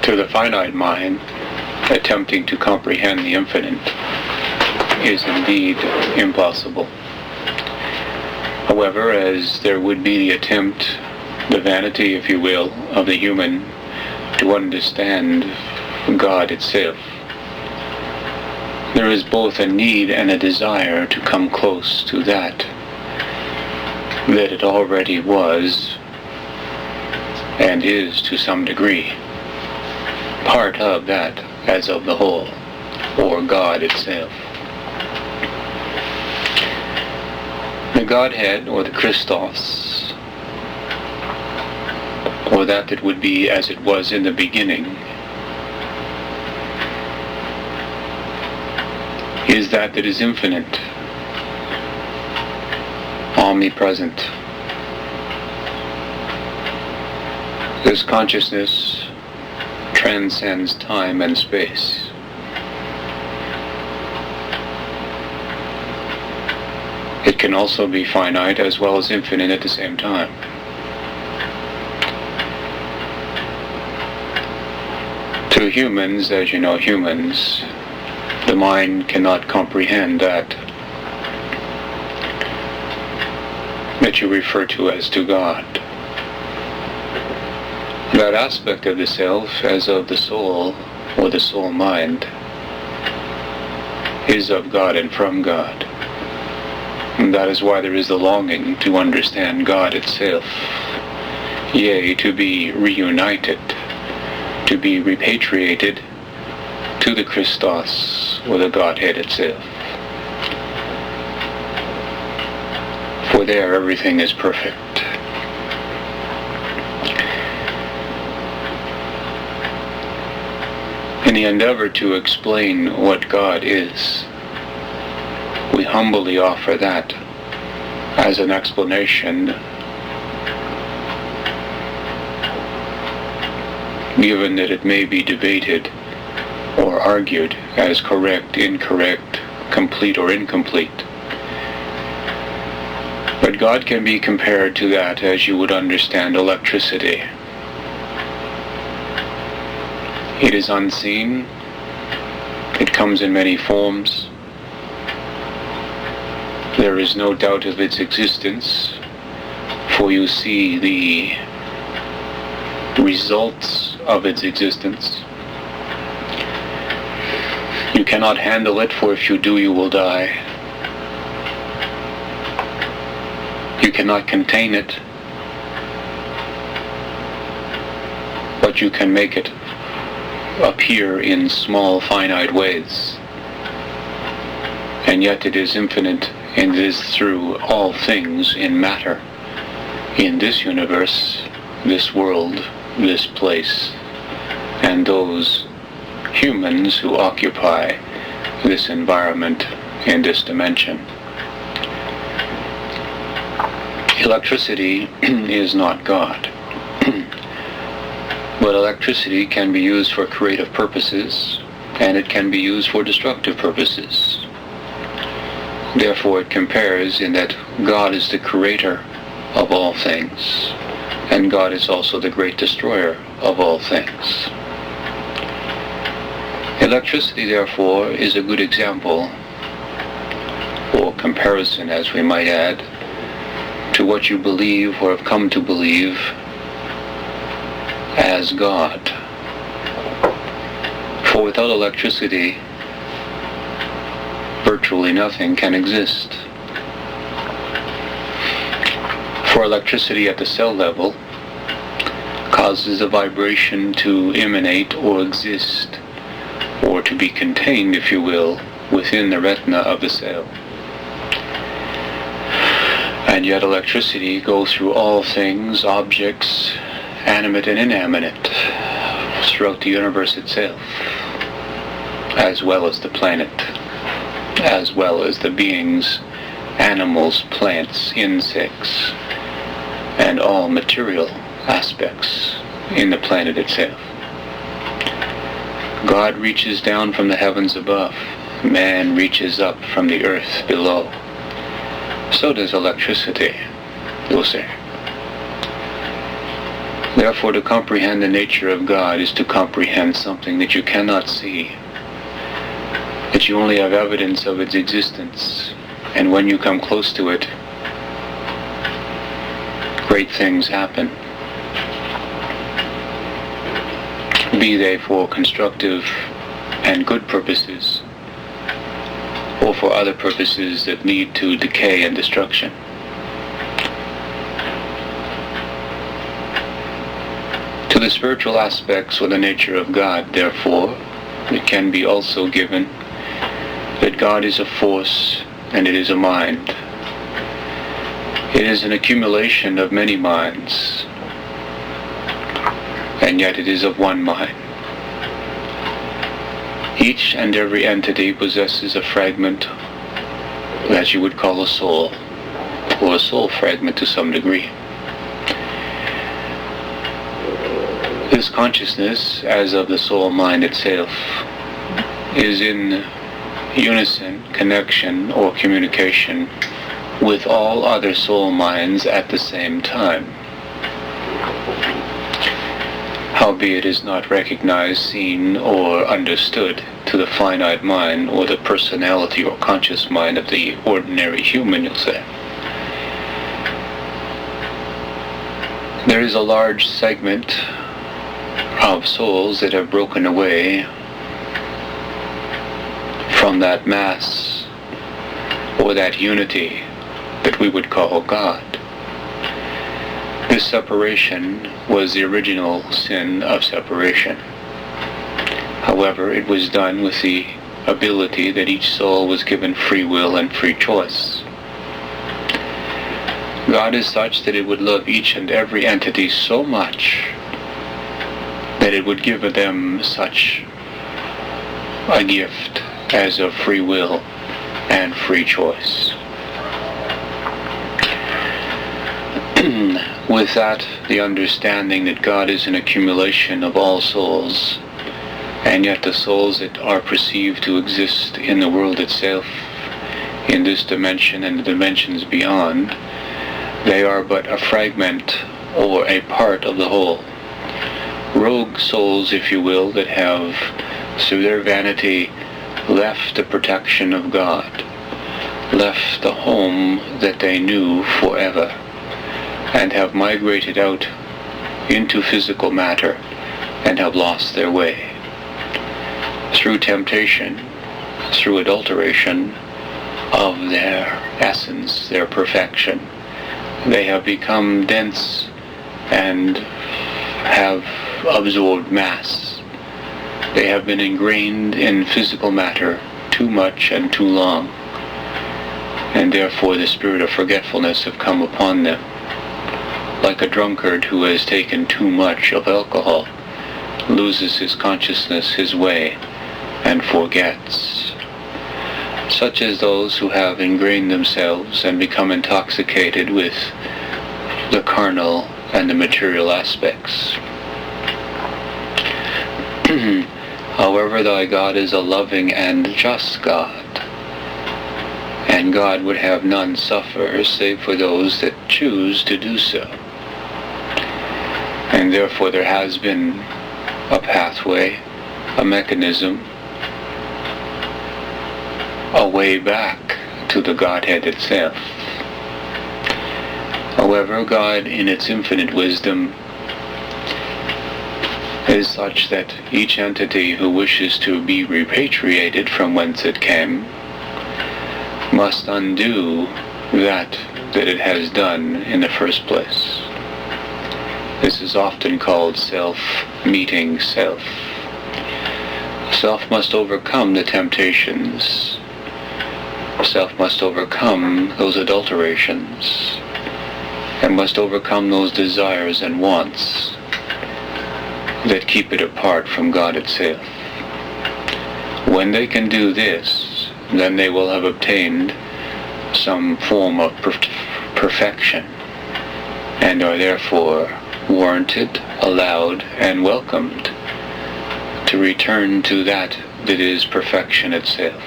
To the finite mind, attempting to comprehend the infinite is indeed impossible. However, as there would be the attempt, the vanity, if you will, of the human to understand God itself, there is both a need and a desire to come close to that it already was and is to some degree part of that as of the whole, or God itself. The Godhead, or the Christos, or that would be as it was in the beginning, is that is infinite, omnipresent. This consciousness transcends time and space. It can also be finite as well as infinite at the same time. To humans, as you know, humans, the mind cannot comprehend that you refer to as to God. That aspect of the self, as of the soul, or the soul mind, is of God and from God. And that is why there is the longing to understand God itself, yea, to be reunited, to be repatriated to the Christos, or the Godhead itself. For there everything is perfect. In the endeavor to explain what God is, we humbly offer that as an explanation, given that it may be debated or argued as correct, incorrect, complete or incomplete. But God can be compared to that as you would understand electricity. It is unseen. It comes in many forms. There is no doubt of its existence, for you see the results of its existence. You cannot handle it, for if you do, you will die. You cannot contain it, but you can make it appear in small, finite ways. And yet it is infinite, and it is through all things in matter, in this universe, this world, this place, and those humans who occupy this environment in this dimension. Electricity is not God. But electricity can be used for creative purposes, and it can be used for destructive purposes. Therefore it compares in that God is the creator of all things, and God is also the great destroyer of all things. Electricity, therefore, is a good example, or comparison, as we might add, to what you believe or have come to believe as God. For without electricity, virtually nothing can exist. For electricity at the cell level causes a vibration to emanate or exist, or to be contained, if you will, within the retina of the cell. And yet electricity goes through all things, objects, animate and inanimate, throughout the universe itself, as well as the planet, as well as the beings, animals, plants, insects, and all material aspects in the planet itself. God reaches down from the heavens above. Man reaches up from the earth below. So does electricity, you'll say. Therefore, to comprehend the nature of God is to comprehend something that you cannot see, that you only have evidence of its existence, and when you come close to it, great things happen, be they for constructive and good purposes, or for other purposes that lead to decay and destruction. To the spiritual aspects or the nature of God, therefore, it can be also given that God is a force and it is a mind. It is an accumulation of many minds, and yet it is of one mind. Each and every entity possesses a fragment that you would call a soul, or a soul fragment to some degree. This consciousness, as of the soul mind itself, is in unison, connection, or communication with all other soul minds at the same time. Howbeit is not recognized, seen, or understood to the finite mind or the personality or conscious mind of the ordinary human, you'll say. There is a large segment of souls that have broken away from that mass or that unity that we would call God. This separation was the original sin of separation. However, it was done with the ability that each soul was given free will and free choice. God is such that it would love each and every entity so much that it would give them such a gift as of free will and free choice. With that, the understanding that God is an accumulation of all souls, and yet the souls that are perceived to exist in the world itself, in this dimension and the dimensions beyond, they are but a fragment or a part of the whole. Rogue souls, if you will, that have, through their vanity, left the protection of God, left the home that they knew forever, and have migrated out into physical matter and have lost their way. Through temptation, through adulteration of their essence, their perfection, they have become dense and have absorbed mass. They have been ingrained in physical matter too much and too long, and therefore the spirit of forgetfulness have come upon them. Like a drunkard who has taken too much of alcohol, loses his consciousness, his way, and forgets. Such as those who have ingrained themselves and become intoxicated with the carnal and the material aspects. However, thy God is a loving and just God, and God would have none suffer save for those that choose to do so. And therefore there has been a pathway, a mechanism, a way back to the Godhead itself. However, God, in its infinite wisdom, is such that each entity who wishes to be repatriated from whence it came must undo that it has done in the first place. This is often called self-meeting self. Self must overcome the temptations. Self must overcome those adulterations, and must overcome those desires and wants that keep it apart from God itself. When they can do this, then they will have obtained some form of perfection, and are therefore warranted, allowed, and welcomed to return to that is perfection itself.